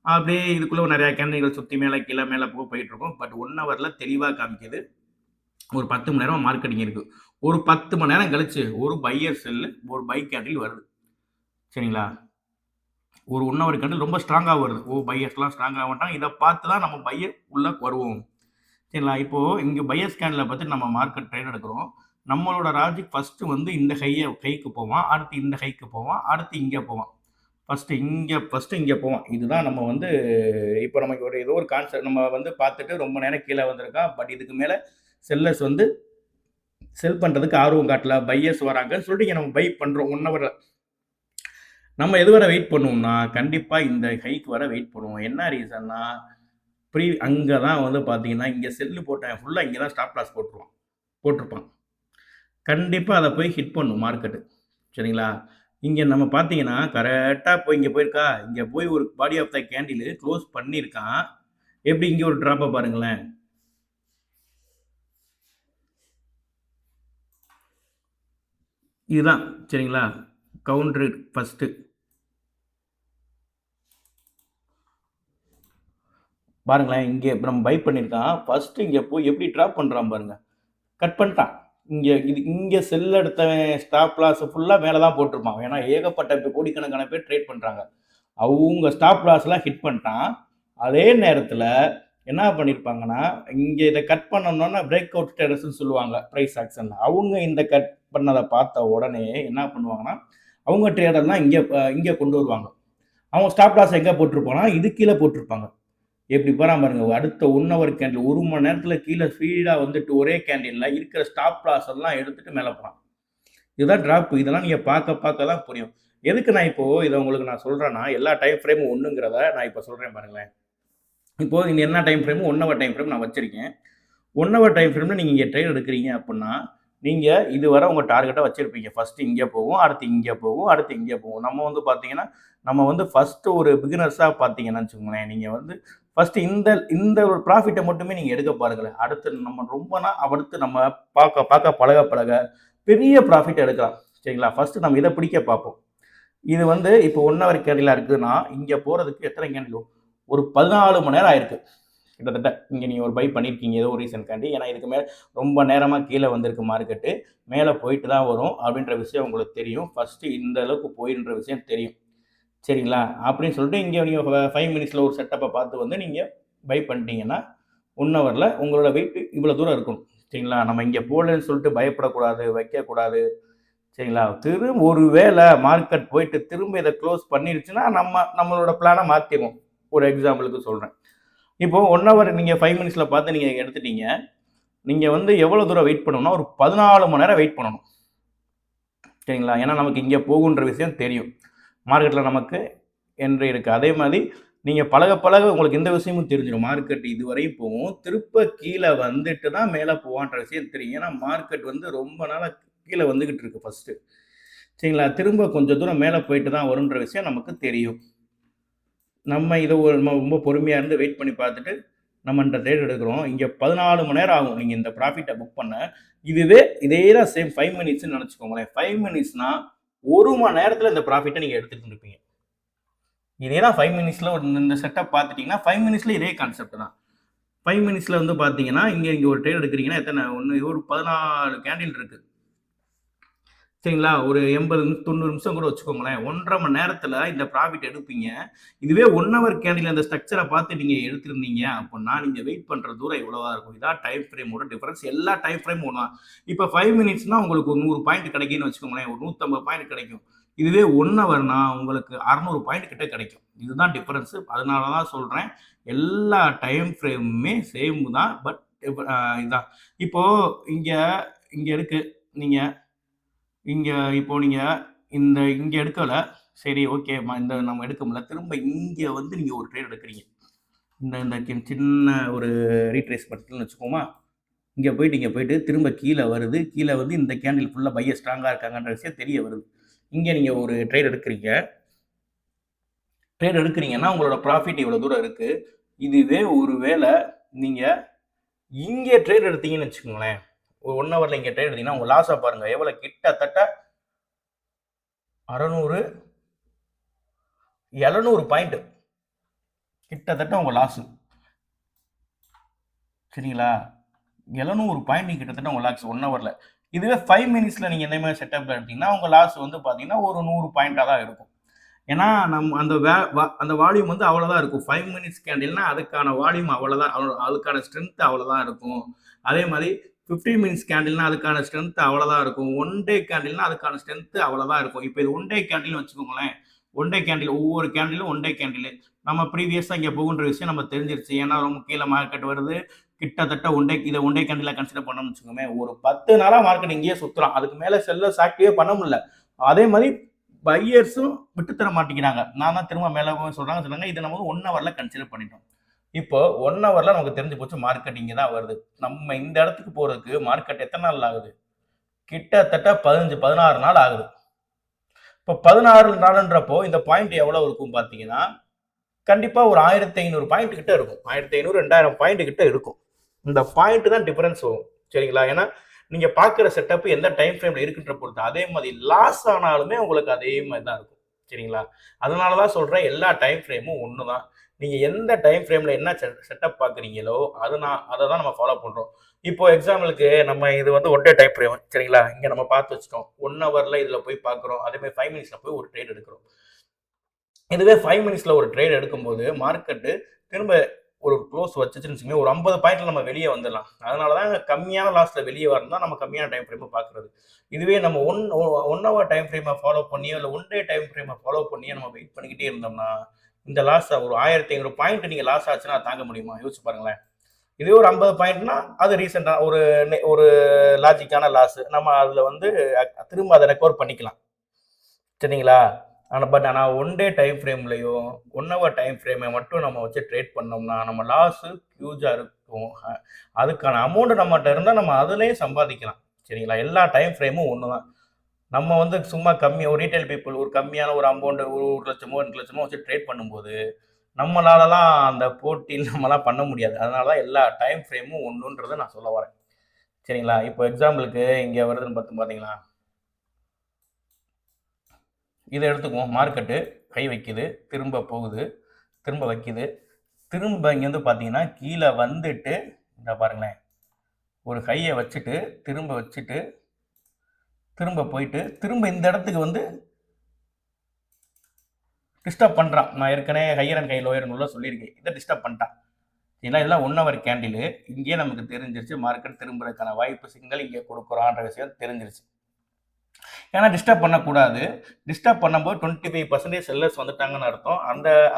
Speaker 1: அப்படியே இதுக்குள்ள நெறைய கேண்டில்கள் சுத்தி மேல, கீழ, மேல போயிட்டுருக்கும். பட் 1 ஹவர்ல தெளிவா காமிக்குது. ஒரு 10 மணி நேரமா மார்க்கெட் இங்க இருக்கு. ஒரு 10 மணி நேரம் கழிச்சு ஒரு பையர் செல், ஒரு பை கேண்டில் வருது. சரிங்களா? ஒரு 1 ஹவர் கேண்டில் ரொம்ப ஸ்ட்ராங்கா வருது. பையர்ஸ்லாம் ஸ்ட்ராங்கா வந்துட்டாங்க. இத பார்த்து தான் நம்ம பையர் உள்ள வருவோம். சரிங்களா? இப்போ இங்க பையர்ஸ் கேண்டில பார்த்து நம்ம மார்க்கெட் ட்ரேட் எடுக்கிறோம். நம்மளோட லாஜிக் ஃபர்ஸ்ட் வந்து இந்த ஹைக்கு போவான். அடுத்து இந்த ஹைக்கு போவான். அடுத்து இங்க போவான். ஃபர்ஸ்ட் இங்க போவான். இதுதான் நம்ம வந்து இப்போ நமக்கு ஒரு ஏதோ ஒரு கான்செப்ட் நம்ம வந்து பார்த்துட்டு ரொம்ப நேரம் கீழ வந்திருக்கான். பட் இதுக்கு மேல செல்லர்ஸ் வந்து செல் பண்றதுக்கு ஆர்வம் காட்டல. பையர்ஸ் வராங்கன்னு சொல்லிட்டு இங்க நம்ம பை பண்றோம் 1 ஹவர்ல. நம்ம எதுவரை வெயிட் பண்ணுவோம்னா, கண்டிப்பா இந்த ஹைக் வர வெயிட் பண்ணுவோம். என்ன ரீசன்னா, அங்க தான் வந்து பார்த்தீங்கன்னா, இங்க செல் போட்டவன் ஃபுல்லா இங்க தான் ஸ்டாப் லாஸ் போட்டிருப்பான். கண்டிப்பா அத போய் ஹிட் பண்ணும் மார்க்கெட்டு. சரிங்களா? இங்க நம்ம பார்த்தீங்கன்னா, கரெக்ட்டா போய் இங்க போயிருக்கா, இங்க போய் ஒரு body of the candle close பண்ணியிருக்கான். எப்படி இங்க ஒரு டிராப்ப பாருங்களேன். இதுதான் சரிங்களா? Counter first. பாருங்களேன், இங்க இப்ப நம்ம பை பண்ணியிருக்கான். ஃபர்ஸ்ட்டு இங்க போய் எப்படி டிராப் பண்றான் பாருங்க. கட் பண்ணிட்டான். இங்க செல் எடுத்தவன் ஸ்டாப் லாஸ் ஃபுல்லா மேல தான் போட்டிருப்பான். ஏன்னா ஏகப்பட்ட கோடிக்கணக்கான பேர் ட்ரேட் பண்றாங்க. அவங்க ஸ்டாப் லாஸ்லாம் ஹிட் பண்ணிட்டான். அதே நேரத்துல என்ன பண்ணியிருப்பாங்கன்னா, இங்க இத கட் பண்ணணும்னா பிரேக் அவுட் ஸ்டேட்டஸ்ன்னு சொல்லுவாங்க பிரைஸ் ஆக்ஷன்ல. அவங்க இந்த கட் பண்ணத பார்த்த உடனே என்ன பண்ணுவாங்கன்னா, அவங்க ட்ரேடர்லாம் இங்க கொண்டு வருவாங்க. அவங்க ஸ்டாப் லாஸ் எங்க போட்டிருப்பான்னா, இது கீழ போட்டிருப்பாங்க. எப்படி போறான் பாருங்க. அடுத்த 1 ஹவர் கேண்டில் 1 மணி நேரத்துல கீழ ஸ்பீடா வந்துட்டு ஒரே கேண்டில்ல இருக்கிற ஸ்டாப் லாஸ் எல்லாம் எடுத்துட்டு மேல போறான். இதுதான் டிராப். இதெல்லாம் நீங்க பார்க்க தான் புரியும். எதுக்கு நான் இப்போ இத உங்களுக்கு நான் சொல்றேன்னா, எல்லா டைம் ஃப்ரேமும் ஒண்ணுங்கிறத நான் இப்ப சொல்றேன் பாருங்களேன். இப்போ இந்த என்ன time frame 1 hour time frame நான் வச்சிருக்கேன். 1 ஹவர் டைம் ஃப்ரேம்ல நீங்க இங்க ட்ரேட் எடுக்கிறீங்க அப்புட்ன்னா, நீங்க இதுவரை உங்க டார்கெட்ட வச்சிருப்பீங்க. ஃபர்ஸ்ட் இங்க போகும், அடுத்து இங்க போகும், அடுத்து இங்க போகும். நம்ம வந்து பார்த்தீங்கன்னா, நம்ம வந்து ஃபர்ஸ்ட் ஒரு பிகினர்ஸா பார்த்தீங்கன்னு வச்சுக்கோங்களேன், நீங்க வந்து ஃபர்ஸ்ட் இந்த இந்த ஒரு ப்ராஃபிட்ட மட்டுமே நீங்க எடுக்க பாருங்களேன். அடுத்து நம்ம அடுத்து நம்ம பார்க்க பழக பெரிய ப்ராஃபிட் எடுக்கலாம். சரிங்களா? ஃபர்ஸ்ட் நம்ம இத பிடிக்க பார்ப்போம். இது வந்து இப்போ 1 ஹவர் கேண்டிலா இருக்குன்னா, இங்க போறதுக்கு எத்தனை கேண்டில்? ஒரு 14 மணி நேரம் ஆயிருக்கு. கிட்டத்தட்ட. இங்க நீங்க ஒரு பை பண்ணியிருக்கீங்க ஏதோ ஒரு ரீசன்க்காண்டி. ஏன்னா இதுக்கு மேல ரொம்ப நேரமா கீழ வந்திருக்கு மார்க்கெட்டு. மேல போயிட்டு தான் வரும் அப்படின்ற விஷயம் உங்களுக்கு தெரியும். ஃபர்ஸ்ட் இந்த அளவுக்கு போயிருன்ற விஷயம் தெரியும். சரிங்களா? அப்படின்னு சொல்லிட்டு இங்க நீங்க 5 மினிட்ஸ்ல ஒரு செட்டப்ப பார்த்து வந்து நீங்க பை பண்ணிட்டீங்கன்னா, 1 ஹவர்ல உங்களோட வெயிட் இவ்வளோ தூரம் இருக்கணும். சரிங்களா? நம்ம இங்க போலன்னு சொல்லிட்டு பயப்படக்கூடாது, வைக்கக்கூடாது. சரிங்களா? திரும்ப ஒரு வேளை மார்க்கெட் போயிட்டு திரும்ப இத க்ளோஸ் பண்ணிருச்சுன்னா, நம்மளோட பிளான மாத்திருவோம். ஒரு எக்ஸாம்பிளுக்கு சொல்றேன். இப்போ 1 ஹவர் நீங்க 5 மினிட்ஸ்ல பார்த்து நீங்க எடுத்துட்டீங்க. நீங்க வந்து எவ்வளோ தூரம் வெயிட் பண்ணணும்னா, ஒரு 14 மணி நேரம் வெயிட் பண்ணணும். சரிங்களா? ஏன்னா நமக்கு இங்க போகுன்ற விஷயம் தெரியும். மார்க்கெட்ல நமக்கு என்ட்ரி இருக்கு. அதே மாரி நீங்க பழக பழக உங்களுக்கு இந்த விஷயமும் தெரிஞ்சிரும். மார்க்கெட் இதுவரையும் போகும். திருப்ப கீழ வந்துட்டு தான் மேல போவான்ற விஷயம் தெரியும். ஏன்னா மார்க்கெட் வந்து ரொம்ப நாளா கீழ வந்துகிட்டு இருக்கு ஃபர்ஸ்ட்டு. சரிங்களா? திரும்ப கொஞ்சம் தூரம் மேல போயிட்டு தான் வரும்ன்ற விஷயம் நமக்கு தெரியும். நம்ம இத நம்ம ரொம்ப பொறுமையா இருந்து வெயிட் பண்ணி பார்த்துட்டு, நம்ம இந்த ட்ரேட் எடுக்கிறோம். இங்க 14 மணி நேரம் ஆகும். நீங்க இந்த ப்ராஃபிட்ட புக் பண்ண. இதுவே இதே தான் சேம் 5 மினிட்ஸ்ன்னு நெனச்சுக்கோங்களேன். 5 மினிட்ஸ்னா 1 மணி நேரத்துல இந்த ப்ராஃபிட்ட நீங்க எடுத்துட்டு இருந்திருப்பீங்க. இதே தான் 5 மினிட்ஸ்ல இந்த செட்டப் பார்த்துட்டீங்கன்னா, 5 மினிட்ஸ்ல இதே கான்செப்ட் தான். 5 மினிட்ஸ்ல வந்து பார்த்தீங்கன்னா, இங்க ஒரு ட்ரேட் எடுக்கிறீங்கன்னா, எத்தன ஒரு 14 கேண்டில் இருக்கு. சரிங்களா? ஒரு 80 90 நிமிஷம் கூட வச்சுக்கோங்களேன். 1 1/2 மணி நேரத்துல இந்த ப்ராஃபிட் எடுப்பீங்க. இதுவே 1 ஹவர் கேண்டில் அந்த ஸ்ட்ரக்சர பார்த்து நீங்க எடுத்திருந்தீங்க அப்புட்ன்னா, நீங்க வெயிட் பண்ற தூரம் இவ்வளவா இருக்கும். இதான் டைம் ஃப்ரேமோட டிஃபரன்ஸ். எல்லா டைம் ஃப்ரேமும் ஒண்ணு தான். இப்ப 5 மினிட்ஸ்னா உங்களுக்கு ஒரு 100 பாயிண்ட் கிடைக்குதுன்னு வச்சுக்கோங்களேன். ஒரு 150 பாயிண்ட் கிடைக்கும். இதுவே 1 ஹவர்னா உங்களுக்கு 600 பாயிண்ட் கிட்ட கிடைக்கும். இதுதான் டிஃபரன்ஸ். அதனால தான் சொல்றேன். எல்லா டைம் ஃப்ரேமுமே சேம் தான். பட் இதான். இப்போ இங்க இங்க இருக்கு. நீங்க இங்க இப்போ நீங்க இங்க எடுக்கல. சரி ஓகே. இந்த நம்ம எடுக்க முடியல. திரும்ப இங்க வந்து நீங்க ஒரு ட்ரேட் எடுக்குறீங்க. இந்த இந்த சின்ன ஒரு ரீட்ரேஸ் பண்றதுன்னு வச்சுக்குவோமா? இங்க போயிட்டு திரும்ப கீழ வருது. கீழ வந்து இந்த கேண்டில் ஃபுல்லா பையர் ஸ்ட்ராங்கா இருக்காங்கன்ற விஷயம் தெரிய வருது. இங்க நீங்க ஒரு ட்ரேட் எடுக்குறீங்க. ட்ரேட் எடுக்குறீங்கன்னா, உங்களோட ப்ராஃபிட் இவ்வளோ தூரம் இருக்கு. இதுவே ஒரு வேள நீங்க இங்க ட்ரேட் எடுத்தீங்கன்னு வச்சுக்கோங்களேன். ஒரு 1 ஹவர்ல இங்க ட்ரேட் எடுத்தீங்கன்னா, உங்க லாஸ பாருங்க. எவ்வளோ கிட்டத்தட்ட 600 700 பாயிண்ட் கிட்டத்தட்ட உங்க லாஸ். சரிங்களா? 700 பாயிண்ட் நீங்க கிட்டத்தட்ட உங்க லாஸ் 1 ஹவர்ல. இதுவே 5 மினிட்ஸ்ல நீங்க இந்த மாரி செட்டப்ல எடுத்தீங்கன்னா, உங்க லாஸ் வந்து பார்த்தீங்கன்னா, ஒரு 100 பாயிண்ட்டா தான் இருக்கும். ஏன்னா, அந்த அந்த வால்யூம் வந்து அவ்வளோதான் இருக்கும். 5 மினிட்ஸ் கேண்டில்னா அதுக்கான வால்யூம் அவ்வளோதான். அதுக்கான ஸ்ட்ரென்த் அவ்வளோதான் இருக்கும். அதே மாரி 15 மினிட்ஸ் கேண்டில்னா அதுக்கான ஸ்ட்ரென்த் அவ்வளோதான் இருக்கும். 1 டே கேண்டில்னா அதுக்கான ஸ்ட்ரென்த் அவ்வளோதான் இருக்கும். இப்ப இது 1 டே கேண்டில்னு வச்சுக்கோங்களேன். 1 டே கேண்டில் ஒவ்வொரு கேண்டிலும் 1 டே கேண்டிலு. நம்ம ப்ரீவியஸா இங்க போகுன்ற விஷயம் நம்ம தெரிஞ்சிருச்சு. ஏன்னா, ரொம்ப கீழ மார்க்கெட் வருது. கிட்டத்தட்ட ஒன் டே கேண்டிலா கன்சிடர் பண்ணோம்னு வச்சுக்கோங்களேன். ஒரு 10 நாளா மார்க்கெட் இங்கேயே சுத்துறான். அதுக்கு மேல செல்லர்ஸ் ஆக்டிவே பண்ண முடியல. அதே மாரி பையர்ஸும் விட்டு தர மாட்டேங்கிறாங்க. நான் தான் திரும்ப மேல போய் சொன்னாங்க. இத நம்ம 1 ஹவர்ல கன்சிடர் பண்ணிட்டோம். இப்போ 1 ஹவர்ல நமக்கு தெரிஞ்சு போச்சு மார்க்கெட் இங்க தான் வருது. நம்ம இந்த இடத்துக்கு போறதுக்கு மார்க்கெட் எத்தன நாள் ஆகுது? கிட்டத்தட்ட 15, 16 நாள் ஆகுது. இப்போ 16 நாளுன்றப்போ இந்த பாயிண்ட் எவ்வளவு இருக்கும் பார்த்தீங்கன்னா, கண்டிப்பா ஒரு 1500 பாயிண்ட் கிட்ட இருக்கும். 1500, 2000 பாயிண்ட் கிட்ட இருக்கும். இந்த பாயிண்ட் தான் டிஃபரன்ஸ் வரும். சரிங்களா? ஏன்னா, நீங்க பார்க்குற செட்டப் எந்த டைம் ஃப்ரேம்ல இருக்குன்ற பொறுத்து. அதே மாரி லாஸ் ஆனாலுமே உங்களுக்கு அதே மாரி தான் இருக்கும். சரிங்களா? அதனால தான் சொல்றேன் எல்லா டைம் ஃப்ரேமும் ஒண்ணு தான். நீங்க எந்த டைம் ஃப்ரேம்ல என்ன செட்டப் பார்க்குறீங்களோ, அத தான் நம்ம ஃபாலோ பண்றோம். இப்போ எக்ஸாம்பிளுக்கு நம்ம இது வந்து ஒன் டே டைம் ஃப்ரேம் சரிங்களா? இங்க நம்ம பார்த்து வச்சுட்டோம். 1 ஹவர்ல இதுல போய் பார்க்குறோம். அதே மாரி 5 மினிட்ஸ்ல போய் ஒரு ட்ரேட் எடுக்கிறோம். இதுவே 5 மினிட்ஸ்ல ஒரு ட்ரேட் எடுக்கும்போது, மார்க்கெட் திரும்ப ஒரு க்ளோஸ் வச்சுச்சுன்னு வச்சுக்கோங்க, ஒரு 50 பாயிண்ட்ல நம்ம வெளிய வந்துடலாம். அதனால தான் கம்மியான லாஸ்ல வெளிய வரணும்னா, நம்ம கம்மியான டைம் ஃப்ரேம பார்க்குறது. இதுவே நம்ம 1 ஹவர் டைம் ஃப்ரேம ஃபாலோ பண்ணியோ, இல்ல 1 டே டைம் ஃப்ரேம ஃபாலோ பண்ணியோ நம்ம வெயிட் பண்ணிக்கிட்டே இருந்தோம்னா, இந்த லாஸ ஒரு 1500 பாயிண்ட் நீங்க லாஸ் ஆச்சுன்னா தாங்க முடியுமா? யோசிச்சு பாருங்களேன். இதுவே ஒரு 50 பாயிண்ட்னா, அது ரீசென்ட்டா ஒரு லாஜிக்கான லாஸ். நம்ம அதுல வந்து திரும்ப அத ரெக்கவர் பண்ணிக்கலாம். சரிங்களா? ஆனா 1 டே டைம் ஃப்ரேம்லயும், 1 ஹவர் டைம் ஃப்ரேம மட்டும் நம்ம வச்சு ட்ரேட் பண்ணோம்னா, நம்ம லாஸ் ஹியூஜா இருக்கும். அதுக்கான அமௌண்ட் நம்மட்ட இருந்தா நம்ம அதிலேயே சம்பாதிக்கலாம். சரிங்களா? எல்லா டைம் ஃப்ரேமும் ஒண்ணு தான். நம்ம வந்து சும்மா கம்மியா ஒரு ரீட்டெயில் பீப்பிள் ஒரு கம்மியான ஒரு அமௌண்ட் ஒரு 1,00,000 2,00,000 வச்சு ட்ரேட் பண்ணும்போது, நம்மளாலலாம் அந்த போட்டியில் நம்மலாம் பண்ண முடியாது. அதனால தான் எல்லா டைம் ஃப்ரேமும் ஒண்ணுன்றத நான் சொல்ல வரேன். சரிங்களா? இப்போ எக்ஸாம்பிளுக்கு இங்க வருதுன்னு பார்த்தீங்களா? இத எடுத்துக்குவோம். மார்க்கெட்டு கை வைக்குது, திரும்ப போகுது, திரும்ப வைக்குது. திரும்ப இங்க வந்து பார்த்தீங்கன்னா, கீழ வந்துட்டு இந்த பாருங்களேன். ஒரு ஹைய வச்சுட்டு, திரும்ப வச்சுட்டு, திரும்ப போயிட்டு, திரும்ப இந்த இடத்துக்கு வந்து டிஸ்டர்ப் பண்றான். நான் ஏற்கனவே ஹையர் அண்ட் ஹை லோயர் உள்ள சொல்லியிருக்கேன். இத டிஸ்டர்ப் பண்ணிட்டான். ஏன்னா இதெல்லாம் 1 ஹவர் கேண்டிலு. இங்கேயே நமக்கு தெரிஞ்சிருச்சு மார்க்கெட் திரும்புறதுக்கான வாய்ப்பு சிக்னல் இங்க குடுக்குறான்ற விஷயம் தெரிஞ்சிருச்சு. ஏன்னா டிஸ்டர்ப் பண்ணக்கூடாது. டிஸ்டர்ப் பண்ணும்போது 25% செல்லர்ஸ் வந்துட்டாங்கன்னு அர்த்தம்.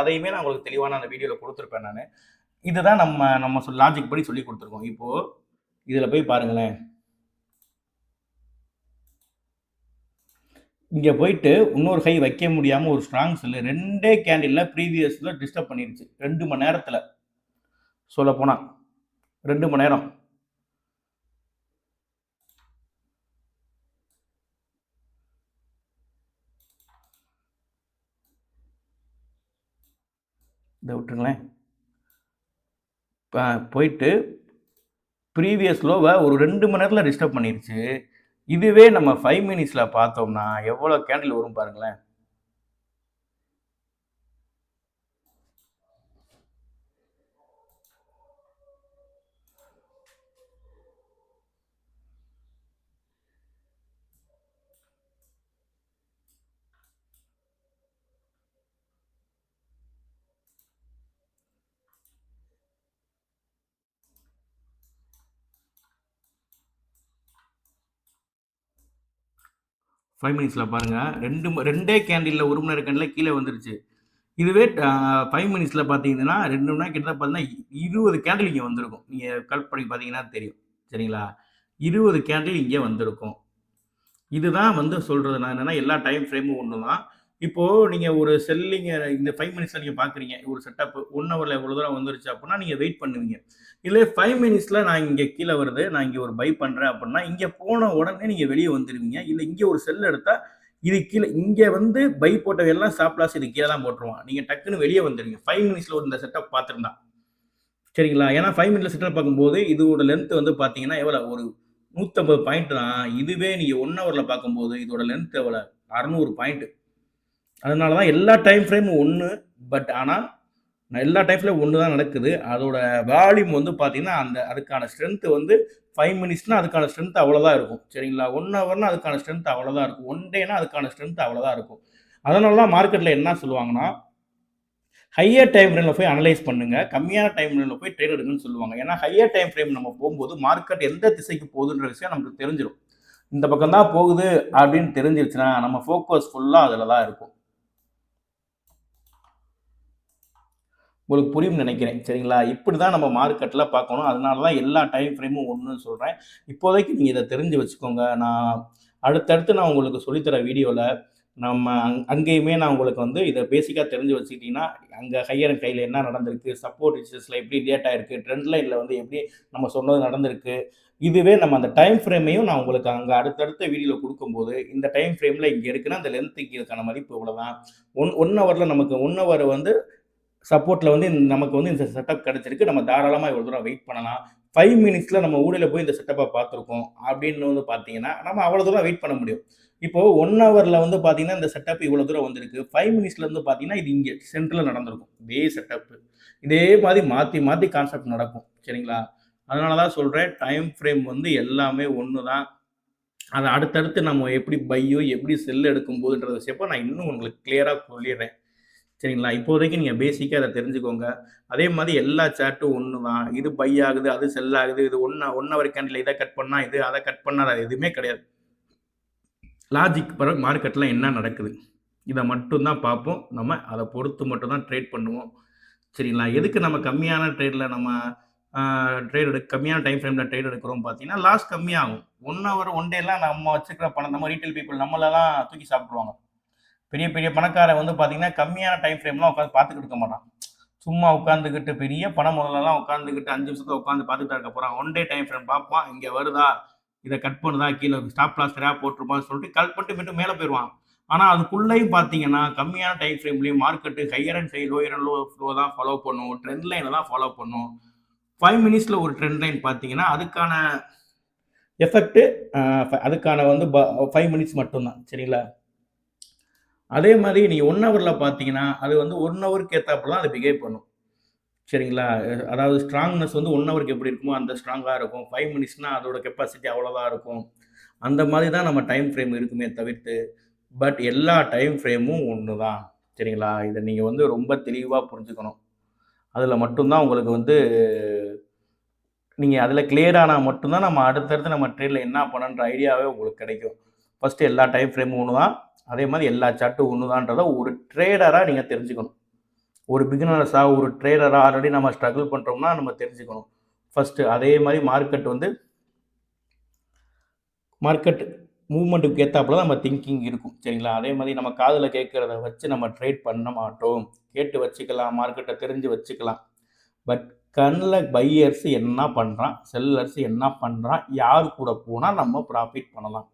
Speaker 1: அதையுமே நான் உங்களுக்கு தெளிவான அந்த வீடியோல குடுத்துருப்பேன் நானு. இதுதான் நம்ம லாஜிக் படி சொல்லிக் குடுத்துருக்கோம். இப்போ இதுல போய் பாருங்களேன். இங்க போயிட்டு இன்னொரு ஹை வைக்க முடியாம ஒரு ஸ்ட்ராங் செல் 2 கேண்டில்ல ப்ரீவியஸ்ல டிஸ்டர்ப் பண்ணிருச்சு. 2 மணி நேரத்துல. சொல்லப்போனா 2 மணி நேரம். இத விட்டுருங்களேன். போயிட்டு ப்ரீவியஸ் லோவ ஒரு 2 மணி நேரத்துல டிஸ்டர்ப் பண்ணிருச்சு. இதுவே நம்ம 5 மினிட்ஸ்ல பார்த்தோம்னா, எவ்வளோ கேண்டில் வரும் பாருங்களேன். ஃபைவ் மினிட்ஸில் பாருங்கள் ரெண்டே கேண்டிலில் 1 மணி நேரம் கேண்டில் கீழே வந்துருச்சு. இதுவே 5 மினிட்ஸில் பார்த்தீங்கன்னா 2 மணி நேரம் கிட்ட பார்த்தீங்கன்னா 20 கேண்டில் இங்கே வந்திருக்கும். நீங்கள் கல்ப் பண்ணி பார்த்தீங்கன்னா தெரியும். சரிங்களா? 20 கேண்டில் இங்கே வந்திருக்கும். இதுதான் வந்து சொல்றது நான் என்னன்னா எல்லா டைம் ஃப்ரேமும் ஒன்று தான். இப்போ நீங்க ஒரு செல்லிங் இந்த 5 மினிட்ஸ்ல நீங்க பார்க்குறீங்க. ஒரு செட்டப் 1 ஹவர்ல இவ்வளோ தூரம் வந்துருச்சு அப்படின்னா நீங்க வெயிட் பண்ணுவீங்க. இல்ல 5 மினிட்ஸ்ல நான் இங்க கீழ வருது. நான் இங்க ஒரு பை பண்றேன் அப்படின்னா, இங்க போன உடனே நீங்க வெளிய வந்துருவீங்க. இல்ல இங்க ஒரு செல் எடுத்தா, இது கீழ இங்க வந்து பை போட்டது எல்லாம் ஸ்டாப் லாஸ் இது கீழ தான் போட்டுருவான். நீங்க டக்குன்னு வெளிய வந்துருவீங்க. 5 மினிட்ஸ்ல ஒரு இந்த செட்டப் பார்த்திருந்தா. சரிங்களா? ஏன்னா 5 மினிட்ல செட்டப் பார்க்கும்போது இதோட லென்த் வந்து பார்த்தீங்கன்னா எவ்வளவு? ஒரு 150 பாயிண்ட் தான். இதுவே நீங்க 1 ஹவர்ல பார்க்கும்போது இதோட லென்த் எவ்வளவு? 600 பாயிண்ட். அதனால தான் எல்லா டைம் ஃப்ரேமும் ஒண்ணு. பட் ஆனா எல்லா டைம்லயும் ஒன்று தான் நடக்குது. அதோட வால்யூம் வந்து பார்த்தீங்கன்னா, அதுக்கான ஸ்ட்ரென்த் வந்து 5 மினிட்ஸ்னா அதுக்கான ஸ்ட்ரென்த் அவ்வளோதான் இருக்கும். சரிங்களா? 1 ஹவர்னா அதுக்கான ஸ்ட்ரென்த் அவ்வளோதான் இருக்கும். 1 டேனா அதுக்கான ஸ்ட்ரென்த் அவ்வளோதான் இருக்கும். அதனால தான் மார்க்கெட்ல என்ன சொல்லுவாங்கன்னா, ஹையர் டைம் ஃப்ரேம்ல போய் அனலைஸ் பண்ணுங்க. கம்மியான டைம் ஃப்ரேம்ல போய் ட்ரேட் எடுங்கன்னு சொல்லுவாங்க. ஏன்னா ஹையர் டைம் ஃப்ரேம் நம்ம போகும்போது மார்க்கெட் எந்த திசைக்கு போகுதுன்ற விஷயம் நமக்கு தெரிஞ்சிரும். இந்த பக்கம் தான் போகுது அப்படின்னு தெரிஞ்சிருச்சுன்னா, நம்ம ஃபோக்கஸ் ஃபுல்லா அதுல தான் இருக்கும். உங்களுக்கு புரியும்னு நினைக்கிறேன். சரிங்களா? இப்படிதான் நம்ம மார்க்கெட்ல பார்க்கணும். அதனால தான் எல்லா டைம் ஃப்ரேமும் ஒண்ணுன்னு சொல்றேன். இப்போதைக்கு நீங்க இத தெரிஞ்சு வச்சுக்கோங்க. அடுத்தடுத்து நான் உங்களுக்கு சொல்லித் தர வீடியோல நம்ம அங்கேயுமே நான் உங்களுக்கு வந்து இத பேசிக்கா தெரிஞ்சு வச்சுக்கிட்டீங்கன்னா, அங்க ஹையர் அண்ட் ஹைல என்ன நடந்திருக்கு? சப்போர்ட் ரெசிஸ்டன்ஸ்ல எப்படி ரியாக்ட் ஆயிருக்கு? ட்ரெண்ட் லைன்ல வந்து எப்படி நம்ம சொன்னது நடந்திருக்கு? இதுவே நம்ம அந்த டைம் ஃப்ரேமையும் நான் உங்களுக்கு அங்க அடுத்தடுத்த வீடியோல குடுக்கும்போது, இந்த டைம் ஃப்ரேம்ல இங்க இருக்குன்னா, அந்த லென்த்துக்கு இதுக்கான மதிப்பு இவ்வளவுதான். 1 ஹவர்ல நமக்கு 1 ஹவர் வந்து சப்போர்ட்ல வந்து நமக்கு வந்து இந்த செட்டப் கிடைச்சிருக்கு. நம்ம தாராளமா இவ்வளவு தூரம் வெயிட் பண்ணலாம். 5 மினிட்ஸ்ல நம்ம ஊடையில போய் இந்த செட்டப்ப பார்த்துருக்கோம். அப்படின்னு வந்து பார்த்தீங்கன்னா, நம்ம அவ்வளவு தூரம் வெயிட் பண்ண முடியும். இப்போ 1 ஹவர்ல வந்து பார்த்தீங்கன்னா, இந்த செட்டப் இவ்வளவு தூரம் வந்திருக்கு. 5 மினிட்ஸ்ல இருந்து பார்த்தீங்கன்னா, இது இங்க சென்டர்ல நடந்திருக்கும். இதே செட்டப். இதே மாரி மாத்தி மாத்தி கான்செப்ட் நடக்கும். சரிங்களா? அதனால தான் சொல்றேன். டைம் ஃப்ரேம் வந்து எல்லாமே ஒண்ணு தான். அத அடுத்தடுத்து நம்ம எப்படி பையோ, எப்படி செல் எடுக்கும்போதுன்ற விஷயத்த நான் இன்னும் உங்களுக்கு கிளியரா சொல்லிர்றேன். சரிங்களா? இப்போதைக்கு நீங்க பேசிக்கா அத தெரிஞ்சுக்கோங்க. அதே மாரி எல்லா சார்ட்டும் ஒண்ணு தான். இது பை ஆகுது, அது செல் ஆகுது. இது 1 ஹவர் கேண்டில்ல இத கட் பண்ணா இது, அத கட் பண்ணா அது எதுவுமே கிடையாது. லாஜிக் படி மார்க்கெட்ல என்ன நடக்குது? இத மட்டும் தான் பார்ப்போம். நம்ம அத பொறுத்து மட்டும் தான் ட்ரேட் பண்ணுவோம். சரிங்களா? எதுக்கு நம்ம கம்மியான ட்ரேட்ல நம்ம ஆ கம்மியான டைம் ஃப்ரேம்ல ட்ரேட் எடுக்கிறோம் பார்த்தீங்கன்னா, லாஸ் கம்மியாகும். 1 ஹவர், 1 டேலாம் நம்ம வச்சுக்கிற பணம் நம்ம ரீட்டெயில் பீப்பிள் நம்மளலாம் தூக்கி சாப்பிட்டுருவாங்க. பெரிய பெரிய பணக்காரன் வந்து பார்த்தீங்கன்னா, கம்மியான டைம் ஃப்ரேம்லாம் உட்காந்து பார்த்துக்கிட்டு இருக்க மாட்டான். சும்மா உட்காந்துக்கிட்டு பெரிய பண முதலலாம் உட்காந்துக்கிட்டு 5 நிமிஷத்துல உட்காந்து பார்த்துட்டு இருக்க போறான். ஒன் டே டைம் ஃப்ரேம் பார்ப்பான். இங்க வருதா? இத கட் பண்ணுதா? கீழ ஸ்டாப் லாஸ் சரியா போட்டுருப்பான்னு சொல்லிட்டு கட் பண்ணிட்டு மீண்டும் மேல போயிருவான். ஆனா அதுக்குள்ளயும் பார்த்தீங்கன்னா, கம்மியான டைம் ஃப்ரேம்லயும் market higher and high, lower and low flow தான் ஃபாலோ பண்ணும். ட்ரெண்ட் லைன தான் ஃபாலோ பண்ணும். 5 மினிட்ஸ்ல ஒரு ட்ரெண்ட் லைன் பார்த்தீங்கன்னா, அதுக்கான எஃபெக்ட் அ அதுக்கான வந்து 5 மினிட்ஸ் மட்டும் தான். சரிங்களா? அதே மாரி நீங்க 1 ஹவர்ல பார்த்தீங்கன்னா, அது வந்து 1 ஹவருக்கு ஏத்தாப்புல தான் அது பிஹேவ் பண்ணும். சரிங்களா? அதாவது ஸ்ட்ராங்னஸ் வந்து 1 ஹவருக்கு எப்படி இருக்குமோ, அந்த ஸ்ட்ராங்கா இருக்கும். 5 மினிட்ஸ்னா அதோட கெப்பாசிட்டி அவ்வளோதான் இருக்கும். அந்த மாரி தான் நம்ம டைம் ஃப்ரேம் இருக்குமே தவிர்த்து, பட் எல்லா டைம் ஃப்ரேமும் ஒண்ணு தான். சரிங்களா? இத நீங்க வந்து ரொம்ப தெளிவா புரிஞ்சுக்கணும். அதுல மட்டும் தான் உங்களுக்கு வந்து நீங்க அதுல கிளியர் ஆனா மட்டும் தான் நம்ம அடுத்தடுத்து நம்ம ட்ரேட்ல என்ன பண்ணணுன்ற ஐடியாவே உங்களுக்கு கிடைக்கும். ஃபஸ்ட்டு எல்லா டைம் ஃப்ரேமும் ஒன்று தான், அதே மாதிரி எல்லா சார்ட்டும் ஒன்று தான்றதை ஒரு ட்ரேடராக நீங்கள் தெரிஞ்சுக்கணும். ஒரு பிகினர்ஸாக ஒரு ட்ரேடராக ஆல்ரெடி நம்ம ஸ்ட்ரகிள் பண்ணுறோம்னா நம்ம தெரிஞ்சுக்கணும் ஃபஸ்ட்டு. அதே மாதிரி மார்க்கெட் மூவ்மெண்ட்டுக்கு ஏற்றாப்புல தான் நம்ம திங்கிங் இருக்கும், சரிங்களா? அதே மாதிரி நம்ம காதில் கேட்குறத வச்சு நம்ம ட்ரேட் பண்ண மாட்டோம். கேட்டு வச்சுக்கலாம், மார்க்கெட்டை தெரிஞ்சு வச்சுக்கலாம். பட் கண்ணில் பையர்ஸ் என்ன பண்ணுறான், செல்லர்ஸ் என்ன பண்ணுறான், யார் கூட போனால் நம்ம ப்ராஃபிட் பண்ணலாம்.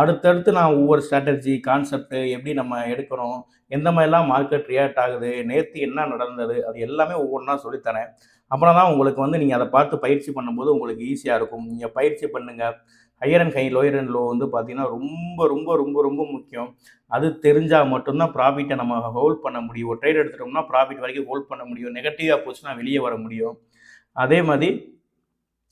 Speaker 1: அடுத்தடுத்து நான் ஒவ்வொரு ஸ்ட்ராட்டஜி கான்செப்ட் எப்படி நம்ம எடுக்கணும், எந்த மாதிரிலாம் மார்க்கெட் ரியாக்ட் ஆகுது, நேற்று என்ன நடந்தது, அது எல்லாமே ஒவ்வொன்றா சொல்லித்தரேன். அப்புறம் தான் உங்களுக்கு வந்து நீங்கள் அதை பார்த்து பயிற்சி பண்ணும்போது உங்களுக்கு ஈஸியாக இருக்கும். நீங்கள் பயிற்சி பண்ணுங்கள். Higher and high, lower and low வந்து பார்த்தீங்கன்னா ரொம்ப ரொம்ப ரொம்ப ரொம்ப முக்கியம். அது தெரிஞ்சால் மட்டும்தான் ப்ராஃபிட்டை நம்ம ஹோல்ட் பண்ண முடியும். ஒரு ட்ரேட் எடுத்துட்டோம்னா ப்ராஃபிட் வரைக்கும் ஹோல்ட் பண்ண முடியும். நெகட்டிவாக போச்சுன்னா வெளியே வர முடியும். அதே மாதிரி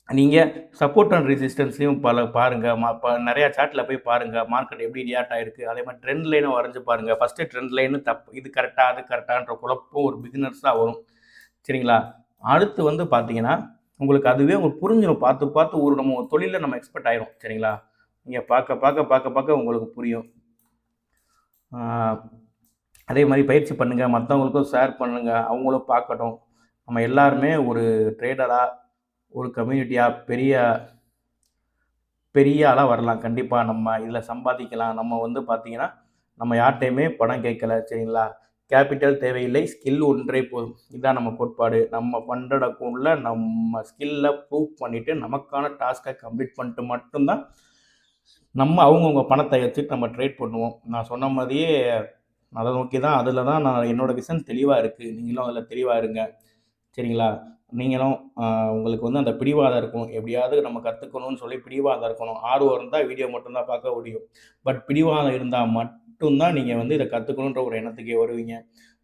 Speaker 1: நீங்கள் சப்போர்ட் அண்ட் ரெசிஸ்டன்ஸையும் பாருங்கள். நிறையா சார்ட்டில் போய் பாருங்கள் மார்க்கெட் எப்படி ரியாக்ட் ஆகிருக்கு. அதே மாதிரி ட்ரெண்ட் லைனும் வரைஞ்சி பாருங்கள். ஃபஸ்ட்டு ட்ரெண்ட் லைனு தப்பு, இது கரெக்டாக அது கரெக்டான்ற குழப்பம் ஒரு பிகினர்ஸ் தான் வரும், சரிங்களா? அடுத்து வந்து பார்த்தீங்கன்னா உங்களுக்கு அதுவே உங்களுக்கு புரிஞ்சிடும். பார்த்து ஒரு நம்ம தொழிலில் நம்ம எக்ஸ்பர்ட் ஆயிரும், சரிங்களா? நீங்கள் பார்க்க உங்களுக்கு புரியும். அதே மாதிரி பயிற்சி பண்ணுங்கள், மற்றவங்களுக்கும் ஷேர் பண்ணுங்கள், அவங்களும் பார்க்கட்டும். நம்ம எல்லாருமே ஒரு ட்ரேடராக, ஒரு கம்யூனிட்டியாக பெரிய ஆளாக வரலாம். கண்டிப்பாக நம்ம இதில் சம்பாதிக்கலாம். நம்ம வந்து பார்த்தீங்கன்னா நம்ம யார்கிட்டையுமே பணம் கேட்கல, சரிங்களா? கேபிட்டல் தேவையில்லை, ஸ்கில் ஒன்றே போதும். இதுதான் நம்ம கோட்பாடு. நம்ம பண்ணுற அக்கௌண்ட்டில் நம்ம ஸ்கில்லை ப்ரூவ் பண்ணிவிட்டு நமக்கான டாஸ்க்கை கம்ப்ளீட் பண்ணிட்டு மட்டும்தான் நம்ம அவங்கவுங்க பணத்தை வச்சுட்டு நம்ம ட்ரேட் பண்ணுவோம். நான் சொன்ன மாதிரியே அதை நோக்கி தான், அதில் தான் நான் என்னோடய விஷன் தெளிவாக இருக்குது. நீங்களும் அதில் தெளிவாக இருங்க, சரிங்களா? நீங்களும் உங்களுக்கு வந்து அந்த பிடிவாதம் இருக்கும். எப்படியாவது நம்ம கற்றுக்கணும்னு சொல்லி பிடிவாதம் இருக்கணும். ஆர்வம் இருந்தால் வீடியோ மட்டும்தான் பார்க்க முடியும். பட் பிடிவாதம் இருந்தால் மட்டும்தான் நீங்கள் வந்து இதை கற்றுக்கணுன்ற ஒரு எண்ணத்துக்கே வருவீங்க.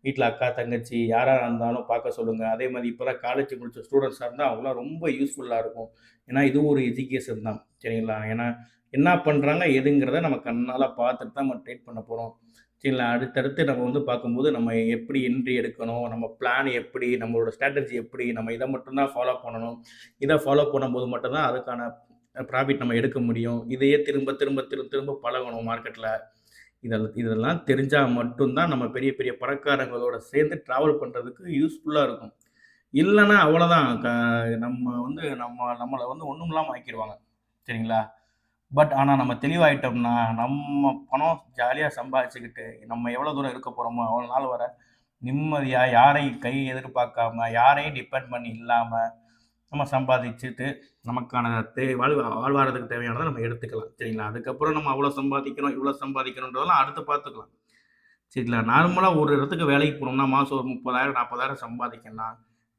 Speaker 1: வீட்டில் அக்கா, தங்கச்சி யாராக இருந்தாலும் பார்க்க சொல்லுங்கள். அதே மாதிரி இப்போ தான் காலேஜ் முடிச்ச ஸ்டூடெண்ட்ஸாக இருந்தால் அவங்களாம் ரொம்ப யூஸ்ஃபுல்லாக இருக்கும். ஏன்னா இது ஒரு எஜுகேஷன் தான், சரிங்களா? ஏன்னா என்ன பண்ணுறாங்க எதுங்கிறத நம்ம கண்ணால் பார்த்துட்டு தான் நம்ம ட்ரேட் பண்ண போகிறோம், சரிங்களா? அடுத்தடுத்து நம்ம வந்து பார்க்கும்போது நம்ம எப்படி என்ட்ரி எடுக்கணும், நம்ம பிளான் எப்படி, நம்மளோட ஸ்ட்ராட்டஜி எப்படி, நம்ம இதை மட்டும்தான் ஃபாலோ பண்ணணும். இதை ஃபாலோ பண்ணும்போது மட்டும்தான் அதுக்கான ப்ராஃபிட் நம்ம எடுக்க முடியும். இதையே திரும்ப திரும்ப திரும்ப திரும்ப பழகணும் மார்க்கெட்டில். இதெல்லாம் தெரிஞ்சால் மட்டும்தான் நம்ம பெரிய பெரிய பணக்காரங்களோட சேர்ந்து ட்ராவல் பண்ணுறதுக்கு யூஸ்ஃபுல்லாக இருக்கும். இல்லைன்னா அவ்வளோதான். நம்ம வந்து நம்மளை வந்து ஒன்றும் இல்லாமல் ஆக்கிடுவாங்க, சரிங்களா? பட் ஆனால் நம்ம தெளிவாயிட்டோம்னா நம்ம பணம் ஜாலியாக சம்பாதிச்சுக்கிட்டு நம்ம எவ்வளோ தூரம் இருக்க போகிறோமோ அவ்வளோ நாள் வர நிம்மதியாக யாரையும் கை எதிர்பார்க்காம யாரையும் டிபெண்ட் பண்ணி இல்லாமல் நம்ம சம்பாதிச்சுட்டு நமக்கான வாழ்வாரத்துக்கு தேவையானதை நம்ம எடுத்துக்கலாம், சரிங்களா? அதுக்கப்புறம் நம்ம அவ்வளோ சம்பாதிக்கணும் இவ்வளோ சம்பாதிக்கணுன்றதெல்லாம் அடுத்து பார்த்துக்கலாம், சரிங்களா? நார்மலாக ஒரு இடத்துக்கு வேலைக்கு போனோம்னா மாதம் ஒரு 30,000 40,000 சம்பாதிக்கணும்னா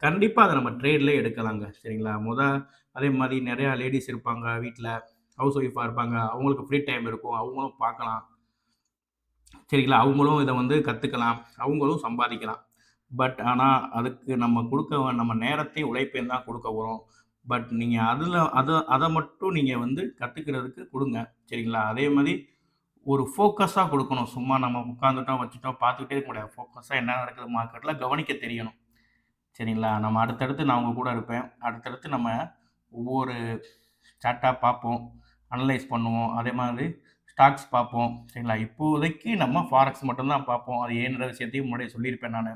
Speaker 1: கண்டிப்பாக அதை நம்ம ட்ரேட்லேயே எடுக்கலாங்க, சரிங்களா? அதே மாதிரி நிறையா லேடிஸ் இருப்பாங்க வீட்டில், ஹவுஸ் ஒய்ஃபாக இருப்பாங்க. அவங்களுக்கு ஃப்ரீ டைம் இருக்கும். அவங்களும் பார்க்கலாம், சரிங்களா? அவங்களும் இதை வந்து கற்றுக்கலாம், அவங்களும் சம்பாதிக்கலாம். பட் ஆனால் அதுக்கு நம்ம நேரத்தையும் உழைப்பையும் தான் கொடுக்க போகிறோம். பட் நீங்கள் அதை மட்டும் நீங்கள் வந்து கற்றுக்கிறதுக்கு கொடுங்க, சரிங்களா? அதே மாதிரி ஒரு ஃபோக்கஸாக கொடுக்கணும். சும்மா நம்ம உட்காந்துட்டோம் வச்சுட்டோம் பார்த்துக்கிட்டே இருக்க முடியாது. ஃபோக்கஸாக என்ன நடக்குது மார்க்கெட்டில் கவனிக்க தெரியணும், சரிங்களா? நம்ம அடுத்தடுத்து நான் உங்கள் கூட இருப்பேன். அடுத்தடுத்து நம்ம ஒவ்வொரு சார்ட்டாக பார்ப்போம், அனலைஸ் பண்ணுவோம். அதே மாதிரி ஸ்டாக்ஸ் பார்ப்போம், சரிங்களா? இப்போதைக்கு நம்ம ஃபாரெக்ஸ் மட்டும்தான் பார்ப்போம். அது ஏன்ற விஷயத்தையும் முன்னாடியே சொல்லியிருப்பேன் நான்,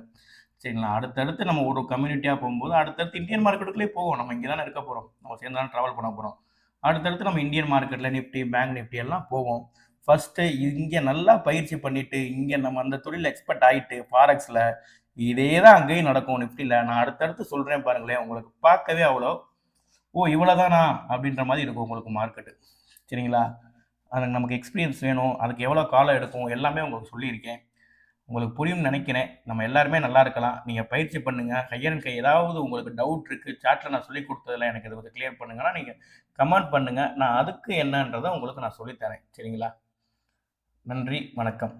Speaker 1: சரிங்களா? அடுத்தடுத்து நம்ம ஒரு கம்யூனிட்டியாக போகும்போது அடுத்தடுத்து இந்தியன் மார்க்கெட்டுக்குள்ளே போவோம். நம்ம இங்கே தானே இருக்க போகிறோம், நம்ம சேர்ந்து தானே ட்ராவல் பண்ண போகிறோம். அடுத்தடுத்து நம்ம இந்தியன் மார்க்கெட்டில் நிஃப்டி, பேங்க் நிஃப்டி எல்லாம் போவோம். ஃபஸ்ட்டு இங்கே நல்லா பயிற்சி பண்ணிவிட்டு இங்கே நம்ம அந்த தொழில் எக்ஸ்பர்ட் ஆகிட்டு ஃபாரெக்ஸில் இதே தான் அங்கேயும் நடக்கும் நிஃப்டியில். நான் அடுத்தடுத்து சொல்கிறேன் பாருங்களேன், உங்களுக்கு பார்க்கவே அவ்வளோ இவ்வளோதானா அப்படின்ற மாதிரி இருக்கும் உங்களுக்கு மார்க்கெட்டு, சரிங்களா? அதுக்கு நமக்கு எக்ஸ்பீரியன்ஸ் வேணும், அதுக்கு எவ்வளோ காலம் எடுக்கும் எல்லாமே உங்களுக்கு சொல்லியிருக்கேன். உங்களுக்கு புரியும்னு நினைக்கிறேன். நம்ம எல்லாருமே நல்லா இருக்கலாம். நீங்கள் பயிற்சி பண்ணுங்கள். ஹையர் அண்ட் ஹை ஏதாவது உங்களுக்கு டவுட் இருக்குது, சார்ட்டில் நான் சொல்லிக் கொடுத்ததில் எனக்கு இதை வந்து கிளியர் பண்ணுங்கன்னா நீங்கள் கமெண்ட் பண்ணுங்கள். நான் அதுக்கு என்னன்றதை உங்களுக்கு நான் சொல்லித்தரேன், சரிங்களா? நன்றி, வணக்கம்.